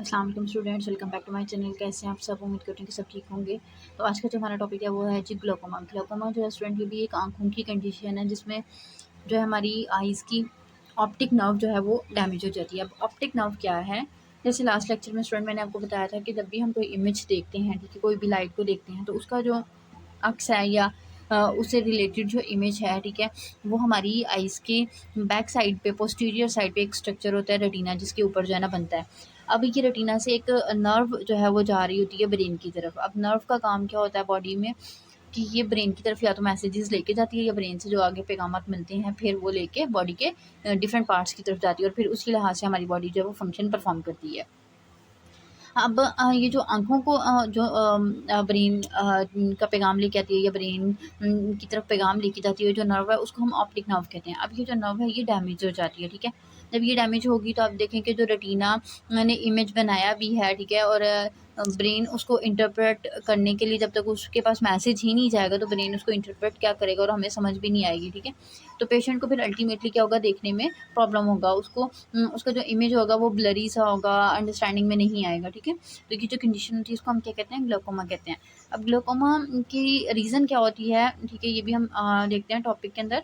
अस्सलाम वालेकुम students, welcome back to my channel. कैसे हैं आप सब? उम्मीद करते हैं कि सब ठीक होंगे। तो आज का जो हमारा टॉपिक है वो है जी ग्लोकोमा। ग्लोकोमा जो है स्टूडेंट ये भी एक आँखों की कंडीशन है जिसमें जो है हमारी आइज़ की ऑप्टिक नर्व जो है वो डैमेज हो जाती है। अब ऑप्टिक नर्व क्या है? जैसे लास्ट लेक्चर में स्टूडेंट मैंने आपको बताया था कि जब भी हम कोई इमेज देखते हैं, ठीक है, कोई भी लाइट को देखते हैं तो उसका जो अक्स है या उससे रिलेटेड जो इमेज है, ठीक है, वो हमारी आइज़ के बैक साइड पे, पोस्टीरियर साइड पे एक स्ट्रक्चर होता है रेटिना, जिसके ऊपर जो है ना बनता है। अब ये रेटिना से एक नर्व जो है वो जा रही होती है ब्रेन की तरफ। अब नर्व का काम क्या होता है बॉडी में कि ये ब्रेन की तरफ या तो मैसेजेस लेके जाती है या ब्रेन से जो आगे पैगामात मिलते हैं फिर वो लेके बॉडी के डिफरेंट पार्ट्स की तरफ जाती है और फिर उसी लिहाज से हमारी बॉडी जो है वो फंक्शन परफॉर्म करती है। अब ये जो आँखों को जो ब्रेन का पैगाम लेके आती है या ब्रेन की तरफ पैगाम लेके जाती है, जो नर्व है उसको हम ऑप्टिक नर्व कहते हैं। अब ये जो नर्व है ये डैमेज हो जाती है, ठीक है। जब ये डैमेज होगी तो आप देखें कि जो रेटिना ने इमेज बनाया भी है, ठीक है, और ब्रेन उसको इंटरप्रेट करने के लिए जब तक उसके पास मैसेज ही नहीं जाएगा तो ब्रेन उसको इंटरप्रेट क्या करेगा और हमें समझ भी नहीं आएगी, ठीक है। तो पेशेंट को फिर अल्टीमेटली क्या होगा, देखने में प्रॉब्लम होगा, उसको उसका जो इमेज होगा वो ब्लरी सा होगा, अंडरस्टैंडिंग में नहीं आएगा, ठीक है। तो ये जो कंडीशन होती है इसको हम क्या कहते हैं, ग्लोकोमा कहते हैं। अब ग्लोकोमा की रीज़न क्या होती है, ठीक है, ये भी हम देखते हैं टॉपिक के अंदर।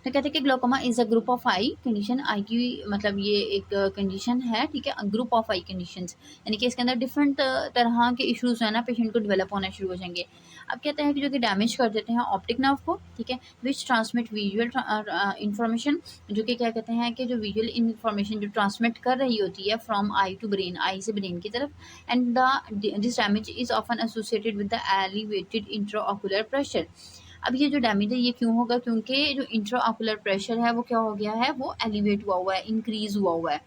तो कहते हैं कि glaucoma is a group of eye condition. Eye की मतलब ये एक कंडीशन है, ठीक है, ग्रुप ऑफ आई कंडीशंस, यानी कि इसके अंदर डिफरेंट तरह के इश्यूज है ना पेशेंट को डेवलप होना शुरू हो जाएंगे। अब कहते हैं कि जो कि डैमेज कर देते हैं ऑप्टिक नर्व को, ठीक है, विच ट्रांसमिट विजुअल इंफॉर्मेशन, जो कि क्या कहते हैं कि जो विजुअल इंफॉर्मेशन जो ट्रांसमिट कर रही होती है फ्रॉम आई टू ब्रेन, आई से ब्रेन की तरफ। And this damage is often associated with the elevated intraocular pressure. अब ये जो डैमेज है ये क्यों होगा, क्योंकि जो इंट्राऑकुलर प्रेशर है वो क्या हो गया है, वो एलिवेट हुआ है, इंक्रीज हुआ है।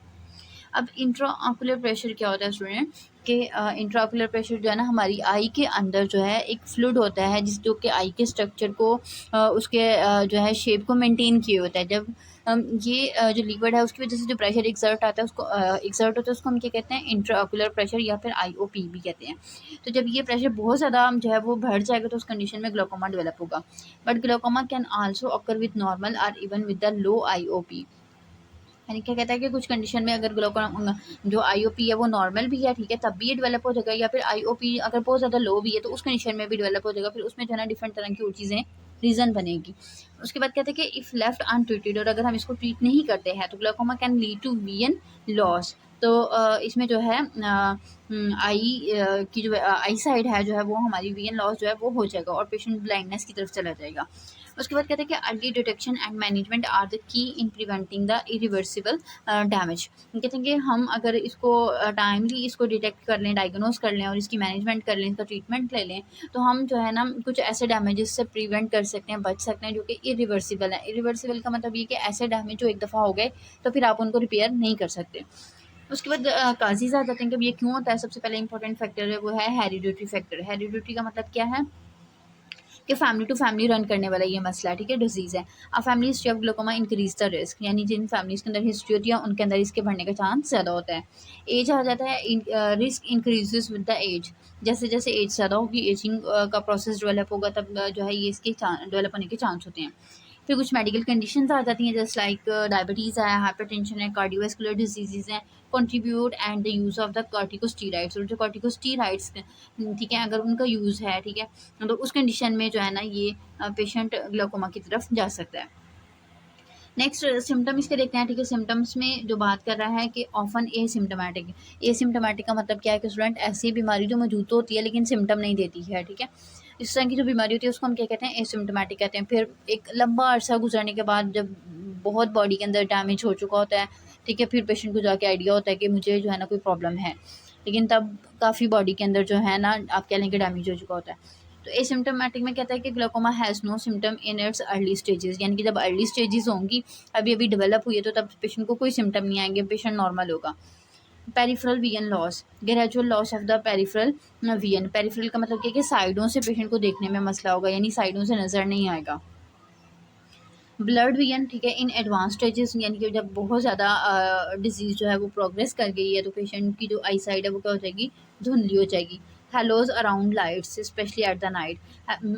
अब इंट्राऑकुलर प्रेशर क्या होता है स्टूडेंट कि इंट्राऑकुलर प्रेशर जो है ना हमारी आई के अंदर जो है एक फ्लूइड होता है जिस जो कि आई के स्ट्रक्चर को उसके जो है शेप को मेंटेन किए होता है। जब ये जो लिक्विड है उसकी वजह से जो प्रेशर एक्सर्ट आता है उसको एक्सर्ट होता है उसको हम क्या कहते हैं, इंट्राऑकुलर प्रेशर या फिर आईओपी भी कहते हैं। तो जब ये प्रेशर बहुत ज़्यादा जो है वो बढ़ जाएगा तो उस कंडीशन में ग्लोकोमा डेवलप होगा। But glaucoma can also occur with normal और even with the low IOP. यानी क्या कहता है कि कुछ कंडीशन में अगर ग्लोकोमा जो आईओपी है वो नॉर्मल भी है, ठीक है, तब भी ये डेवलप हो जाएगा, या फिर आईओपी अगर बहुत ज़्यादा लो भी है तो उस कंडीशन में भी डेवलप हो जाएगा। फिर उसमें जो है ना डिफरेंट तरह की और चीज़ें रीज़न बनेगी। उसके बाद कहते हैं कि इफ़ लेफ्ट अनट्रीटेड, और अगर हम इसको ट्रीट नहीं करते हैं तो glaucoma can lead to vision loss. तो इसमें जो है आई की जो आई साइड है जो है वो हमारी विजन लॉस जो है वो हो जाएगा और पेशेंट ब्लाइंडनेस की तरफ चला जाएगा। उसके बाद कहते हैं कि early detection and management are the key in preventing the irreversible damage. कहते हैं कि हम अगर इसको टाइमली इसको डिटेक्ट कर लें, डायग्नोज कर लें और इसकी मैनेजमेंट कर लें, इसका ट्रीटमेंट ले लें, तो हम जो है ना कुछ ऐसे डैमेजेस से प्रिवेंट कर सकते हैं, बच सकते हैं जो कि इरिवर्सिबल है। इरिवर्सिबल का मतलब ये कि ऐसे डैमेज जो एक दफ़ा हो गए तो फिर आप उनको रिपेयर नहीं कर सकते। उसके बाद काजीज़ आ जाते हैं कि अब ये क्यों होता है। सबसे पहले इंपॉर्टेंट फैक्टर है वो है हेरिडिटरी फैक्टर। हेरिडिटरी का मतलब क्या है कि फैमिली टू फैमिली रन करने वाला ये मसला है, ठीक है, डिजीज़ है। अब family history of glaucoma increase the risk, यानी जिन फैमिलीज के अंदर हिस्ट्री होती है उनके अंदर इसके बढ़ने का चांस ज़्यादा होता है। एज आ जाता है, risk increases with the age. जैसे जैसे एज ज़्यादा होगी, एजिंग का प्रोसेस डेवलप होगा, तब जो है ये इसके डेवलप होने के चांस होते हैं। फिर कुछ मेडिकल कंडीशंस आ जाती हैं जैसे लाइक डायबिटीज़ है, हाइपरटेंशन है, कार्डियोवास्कुलर डिजीज़ हैं, contribute and the use of the corticosteroids. और जो कॉर्टिकोस्टीराइड्स, ठीक है, अगर उनका यूज़ है, ठीक है, तो उस कंडीशन में जो है ना ये पेशेंट ग्लोकोमा की तरफ जा सकता है। नेक्स्ट सिम्टम इसके देखते हैं, ठीक है। सिम्टम्स में जो बात कर रहा है कि ऑफन एसिम्टोमेटिक। एसिम्टोमेटिक का मतलब क्या है कि स्टूडेंट ऐसी बीमारी जो मौजूद तो होती है लेकिन सिम्टम नहीं देती है, ठीक है। इस तरह की जो बीमारी होती है उसको हम क्या कहते हैं, एसिम्टोमेटिक कहते हैं। फिर एक लंबा अरसा गुजरने के बाद जब बहुत बॉडी के अंदर डैमेज हो चुका होता है, ठीक है, फिर पेशेंट को जाके आइडिया होता है कि मुझे जो है ना कोई प्रॉब्लम है, लेकिन तब काफ़ी बॉडी के अंदर जो है ना आप कह लें कि डैमेज हो चुका होता है। तो एसिम्टोमेटिक में कहता है कि glaucoma has no symptom in its early stages, यानी कि जब अर्ली स्टेजेस होंगी, अभी अभी डेवलप हुई है, तो तब पेशेंट को कोई सिम्टम नहीं आएंगे, पेशेंट नॉर्मल होगा। Peripheral vision loss, gradual loss of the peripheral vision. Peripheral का मतलब क्या है कि साइडों से पेशेंट को देखने में मसला होगा, यानी साइडों से नज़र नहीं आएगा। ब्लड विजन, ठीक है, इन एडवांस स्टेजेस, यानी कि जब बहुत ज़्यादा डिजीज़ जो है वो प्रोग्रेस कर गई है तो पेशेंट की जो आई साइड है वो क्या हो जाएगी, धुंधली हो जाएगी। Halos around lights especially at the night.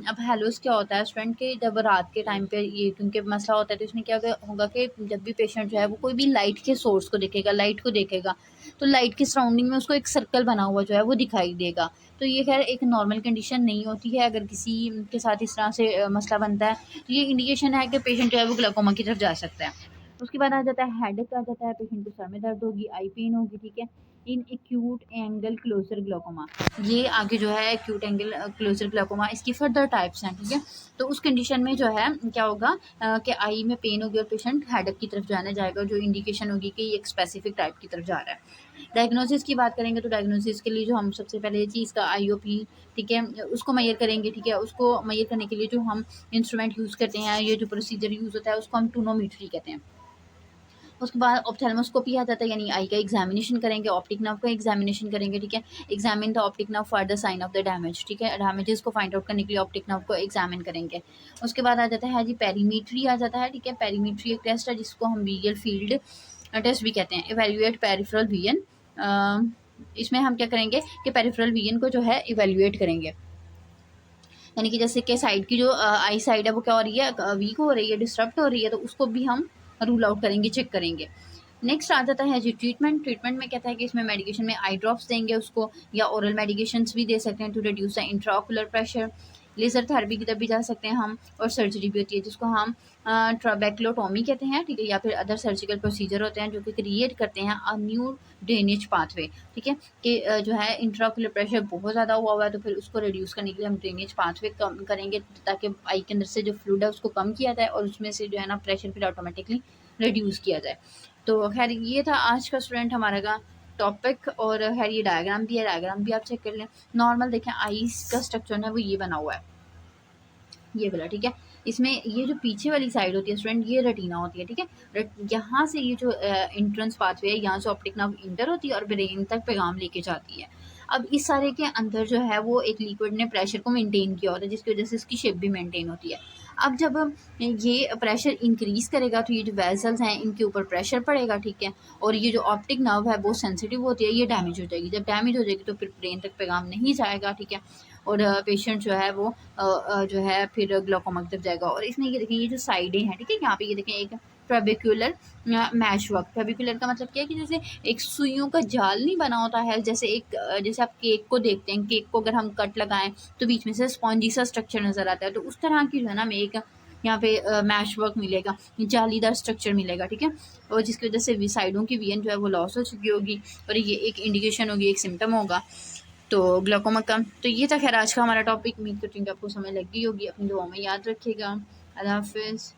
अब हेलोज क्या होता है स्टूडेंट के, जब रात के टाइम पे ये क्योंकि मसला होता है तो इसमें क्या होगा कि जब भी पेशेंट जो है वो कोई भी लाइट के सोर्स को देखेगा, लाइट को देखेगा, तो लाइट के सराउंडिंग में उसको एक सर्कल बना हुआ जो है वो दिखाई देगा। तो ये खैर एक नॉर्मल कंडीशन नहीं होती है, अगर किसी के साथ इस तरह से मसला बनता है तो ये इंडिकेशन है कि पेशेंट जो है वो ग्लाइकोमा की तरफ जा सकता है। उसके बाद आ जाता है हेडेक, आ जाता है पेशेंट को सर में दर्द होगी, आई पेन होगी, ठीक है। In acute angle closure glaucoma, ये आगे जो है एक्यूट एंगल क्लोजर ग्लाइकोमा, इसकी फर्दर टाइप्स हैं, ठीक है। तो उस कंडीशन में जो है क्या होगा कि आई में पेन होगी और पेशेंट हेडेक की तरफ जाने जाएगा, जो इंडिकेशन होगी कि ये एक स्पेसिफिक टाइप की तरफ जा रहा है। डायग्नोसिस की बात करेंगे तो डायग्नोसिस के लिए जो हम सबसे पहले चीज़ का IOP, ठीक है, उसको मैयर करेंगे, ठीक है। उसको मैयर करने के लिए जो हम इंस्ट्रूमेंट यूज़ करते हैं, ये जो प्रोसीजर यूज़ होता है उसको हम टूनोमीट्री कहते हैं। उसके बाद ऑप्थेल्मोस्कोपी आ जाता है, यानी आई का एग्जामिनेशन करेंगे, ऑप्टिक नर्व का एग्जामिनेशन करेंगे, ठीक है। Examine the optic nerve for the sign of the damage, ठीक है। डैमेजेस को फाइंड आउट करने के लिए ऑप्टिक नर्व को एग्जामिन करेंगे। उसके बाद आ जाता है जी पेरीमीट्री आ जाता है, ठीक है। पेरीमीट्री एक टेस्ट है जिसको हम विजुअल फील्ड टेस्ट भी कहते हैं। इवेल्युएट पेरिफेरल विजन, इसमें हम क्या करेंगे कि पेरिफेरल विजन को जो है इवेल्युएट करेंगे, यानी कि जैसे कि साइड की जो आई साइड है वो क्या हो रही है, वीक हो रही है, डिस्टर्ब हो रही है, तो उसको भी हम रूल आउट करेंगे, चेक करेंगे। नेक्स्ट आ जाता है जी ट्रीटमेंट। ट्रीटमेंट में कहता है कि इसमें मेडिकेशन में आई ड्रॉप्स देंगे उसको, या ओरल मेडिकेशंस भी दे सकते हैं to reduce the intraocular pressure. Laser therapy की तरफ भी जा सकते हैं हम, और सर्जरी भी होती है जिसको हम ट्राबेक्लोटोमी कहते हैं, ठीक है, या फिर अदर सर्जिकल प्रोसीजर होते हैं जो कि क्रिएट करते हैं अ न्यू ड्रेनेज पाथवे, ठीक है। कि जो है इंट्राओकुलर प्रेशर बहुत ज़्यादा हुआ है तो फिर उसको रिड्यूस करने के लिए हम ड्रेनेज पाथवे कम करेंगे, ताकि आई के अंदर से जो फ्लूइड है उसको कम किया जाए और उसमें से जो है ना प्रेशर फिर ऑटोमेटिकली रिड्यूस किया जाए। तो खैर ये था आज का स्टूडेंट हमारा का टॉपिक, और खैर ये डायग्राम भी है, डायग्राम भी आप चेक कर लें। नॉर्मल देखें आईज का स्ट्रक्चर है वो ये बना हुआ है, ये वाला, ठीक है। इसमें ये जो पीछे वाली साइड होती है स्टूडेंट, ये रेटिना होती है, ठीक है। यहाँ से ये जो एंट्रेंस पाथवे है, यहाँ से ऑप्टिक नर्व इंटर होती है और ब्रेन तक पैगाम लेके जाती है। अब इस सारे के अंदर जो है वो एक लिक्विड ने प्रेशर को मेंटेन किया होता है, जिसकी वजह से इसकी शेप भी मेंटेन होती है। अब जब ये प्रेशर इंक्रीज करेगा तो ये जो वेसल्स हैं इनके ऊपर प्रेशर पड़ेगा, ठीक है। और ये जो ऑप्टिक नर्व है वो सेंसिटिव होती है, ये डैमेज हो जाएगी। जब डैमेज हो जाएगी तो फिर ब्रेन तक पैगाम नहीं जाएगा, ठीक है। और पेशेंट जो है वो जो है फिर ग्लाइकोमा की तरफ जाएगा। और इसमें ये देखिए ये जो साइडें हैं, ठीक है, यहाँ पे ये देखें एक ट्रेबेक्युलर मैश वर्क। ट्रेबेक्युलर का मतलब क्या है कि जैसे एक सुइयों का जाल नहीं बना होता है, जैसे एक जैसे आप केक को देखते हैं, केक को अगर हम कट लगाएं तो बीच में से स्पॉन्जी सा स्ट्रक्चर नज़र आता है, तो उस तरह की जो है ना हमें एक यहाँ पे मैश वर्क मिलेगा, जालीदार स्ट्रक्चर मिलेगा, ठीक है। और जिसकी वजह से साइडों की विजन जो है वो लॉस हो चुकी होगी, और ये एक इंडिकेशन होगी, एक सिम्टम होगा तो ग्लाइकोमा का। तो ये था खैर आज का हमारा टॉपिक। उम्मीद करती हूँ कि आपको समझ लग गई होगी। अपनी दुआओं में याद रखिएगा। अल्लाह हाफिज़।